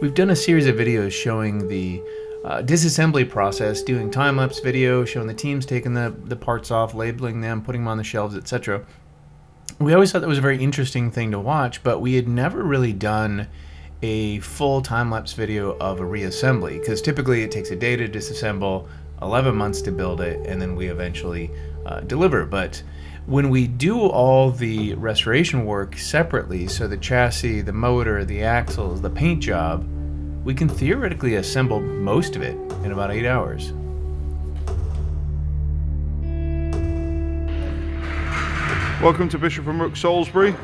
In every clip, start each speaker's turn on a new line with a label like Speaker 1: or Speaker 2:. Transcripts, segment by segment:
Speaker 1: We've done a series of videos showing the disassembly process, doing time-lapse video, showing the teams taking the parts off, labeling them, putting them on the shelves, etc. We always thought that was a very interesting thing to watch, but we had never really done a full time-lapse video of a reassembly, because typically it takes a day to disassemble, 11 months to build it, and then we eventually deliver. But when we do all the restoration work separately, so the chassis, the motor, the axles, the paint job, we can theoretically assemble most of it in about 8 hours.
Speaker 2: Welcome to Bishop+Rook Salisbury,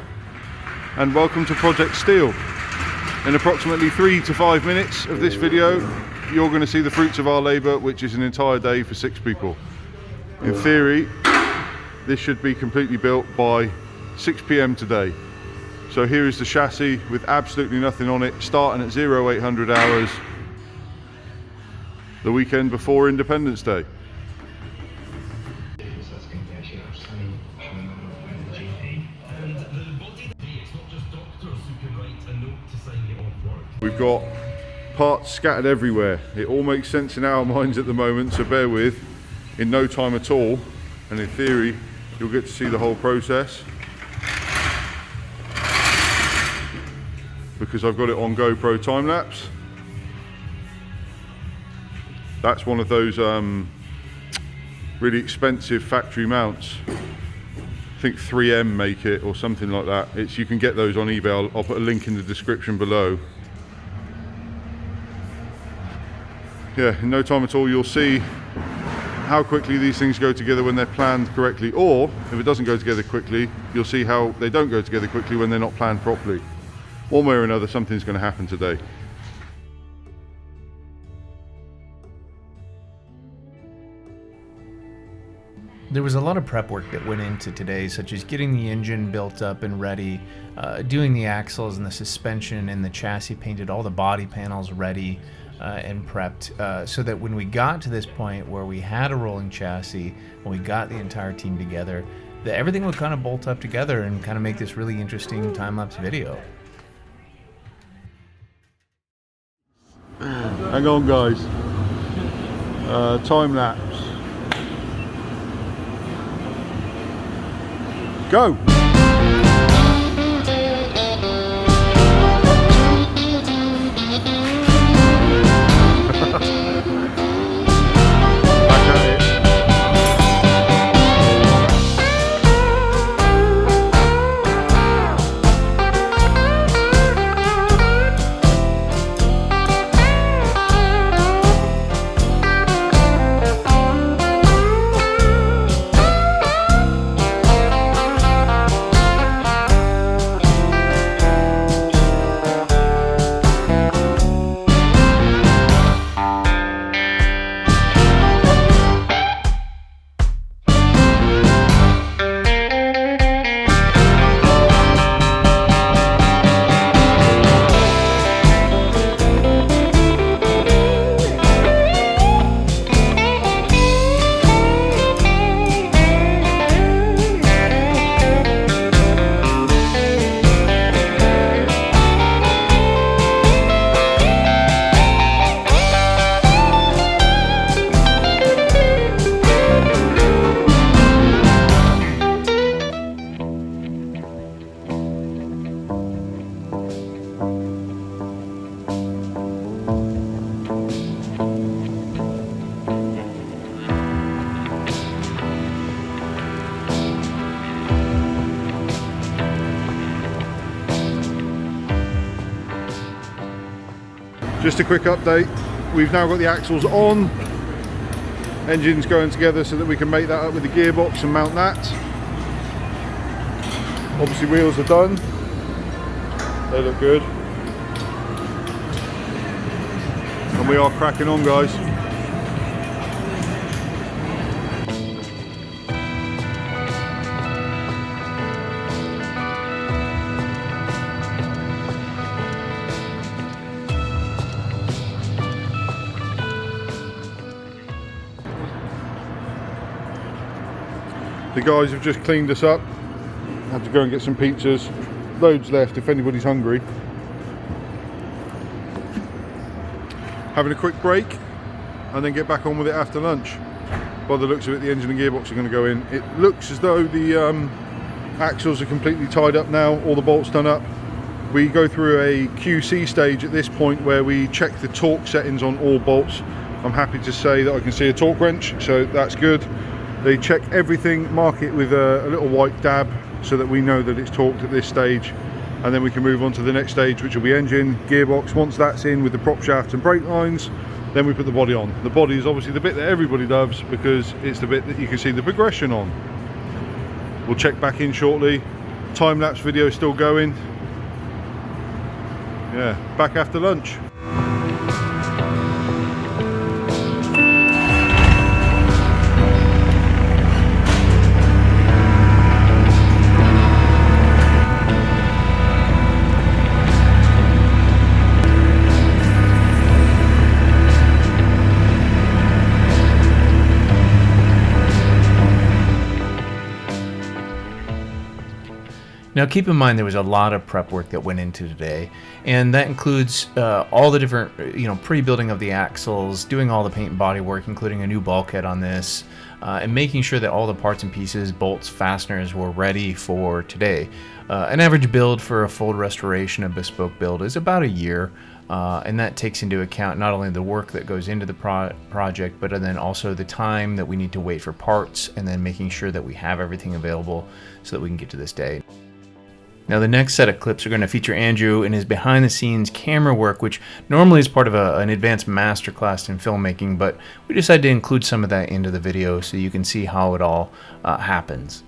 Speaker 2: and welcome to Project Steele. In approximately 3 to 5 minutes of this video, you're going to see the fruits of our labour, which is an entire day for 6 people. In theory, this should be completely built by 6 PM today. So here is the chassis with absolutely nothing on it, starting at 0800 hours, the weekend before Independence Day. We've got parts scattered everywhere. It all makes sense in our minds at the moment, so bear with. In no time at all, and in theory, you'll get to see the whole process, because I've got it on GoPro time lapse. That's one of those really expensive factory mounts. I think 3M make it, or something like that. You can get those on eBay. I'll put a link in the description below. Yeah, in no time at all you'll see how quickly these things go together when they're planned correctly, or if it doesn't go together quickly, you'll see how they don't go together quickly when they're not planned properly. One way or another, something's going to happen today.
Speaker 1: There was a lot of prep work that went into today, such as getting the engine built up and ready, doing the axles and the suspension and the chassis painted, all the body panels ready and prepped, so that when we got to this point where we had a rolling chassis, when we got the entire team together, that everything would kind of bolt up together and kind of make this really interesting time-lapse video.
Speaker 2: Hang on guys, time lapse. Go! Just a quick update, we've now got the axles on, engine's going together so that we can make that up with the gearbox and mount that. Obviously wheels are done, they look good. And we are cracking on guys. The guys have just cleaned us up. I have to go and get some pizzas. Loads left if anybody's hungry. having a quick break, and then get back on with it after lunch. By the looks of it, the engine and gearbox are going to go in. It looks as though the axles are completely tied up now, all the bolts done up. We go through a QC stage at this point where we check the torque settings on all bolts. I'm happy to say that I can see a torque wrench, so that's good. They check everything, mark it with a little white dab so that we know that it's torqued at this stage, and then we can move on to the next stage, which will be engine, gearbox. Once that's in with the prop shaft and brake lines, then we put the body on. The body is obviously the bit that everybody loves because it's the bit that you can see the progression on. We'll check back in shortly. Time-lapse video is still going. Yeah, back after lunch.
Speaker 1: Now keep in mind there was a lot of prep work that went into today, and that includes all the different, pre-building of the axles, doing all the paint and body work, including a new bulkhead on this, and making sure that all the parts and pieces, bolts, fasteners were ready for today. An average build for a full restoration, a bespoke build, is about a year, and that takes into account not only the work that goes into the project, but then also the time that we need to wait for parts, and then making sure that we have everything available so that we can get to this day. Now the next set of clips are going to feature Andrew and his behind the scenes camera work, which normally is part of an advanced masterclass in filmmaking, but we decided to include some of that into the video so you can see how it all happens.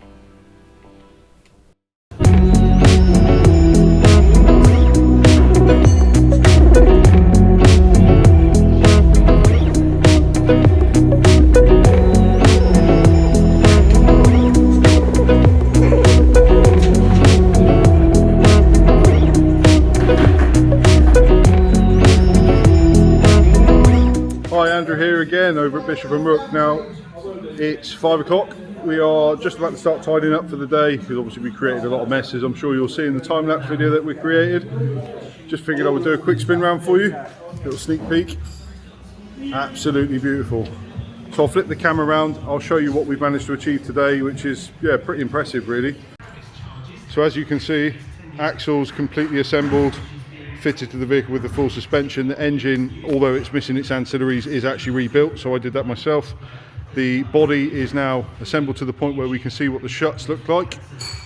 Speaker 2: Here again over at Bishop+Rook. Now it's 5 o'clock. We are just about to start tidying up for the day because obviously we created a lot of messes. I'm sure you'll see in the time-lapse video that we created. Just figured I would do a quick spin round for you, little sneak peek. Absolutely beautiful. So I'll flip the camera around, I'll show you what we've managed to achieve today, which is pretty impressive really. So as you can see, axles completely assembled, fitted to the vehicle with the full suspension. The engine, although it's missing its ancillaries, is actually rebuilt, so I did that myself. The body is now assembled to the point where we can see what the shuts look like.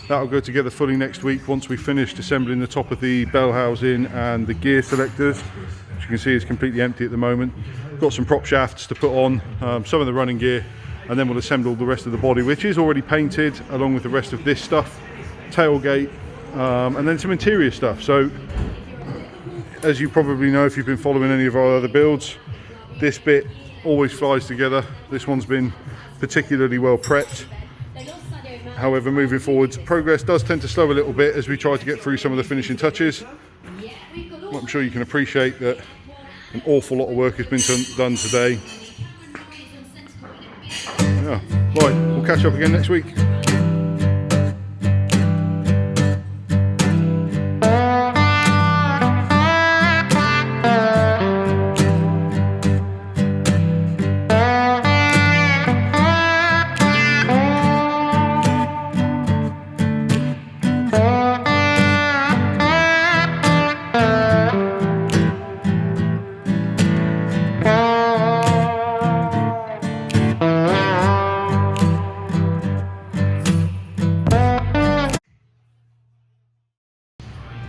Speaker 2: That will go together fully next week once we finished assembling the top of the bell housing and the gear selectors, which you can see is completely empty at the moment. Got some prop shafts to put on, some of the running gear, and then we'll assemble the rest of the body, which is already painted along with the rest of this stuff, tailgate, and then some interior stuff. So as you probably know if you've been following any of our other builds, this bit always flies together. This one's been particularly well prepped. However, moving forwards, progress does tend to slow a little bit as we try to get through some of the finishing touches. I'm sure you can appreciate that an awful lot of work has been done today. Yeah. Right, we'll catch up again next week.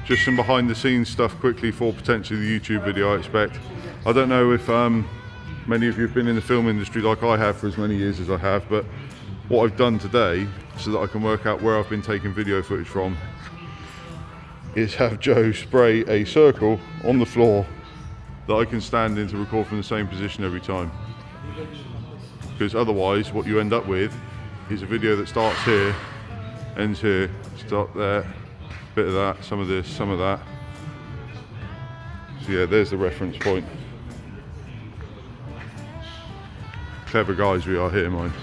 Speaker 2: Just some behind the scenes stuff quickly for potentially the YouTube video, I expect. I don't know if many of you have been in the film industry like I have for as many years as I have, but what I've done today so that I can work out where I've been taking video footage from is have Joe spray a circle on the floor that I can stand in to record from the same position every time. Because otherwise what you end up with is a video that starts here, ends here, start there, bit of that, some of this, some of that. So yeah, there's the reference point. Clever guys we are here, mine.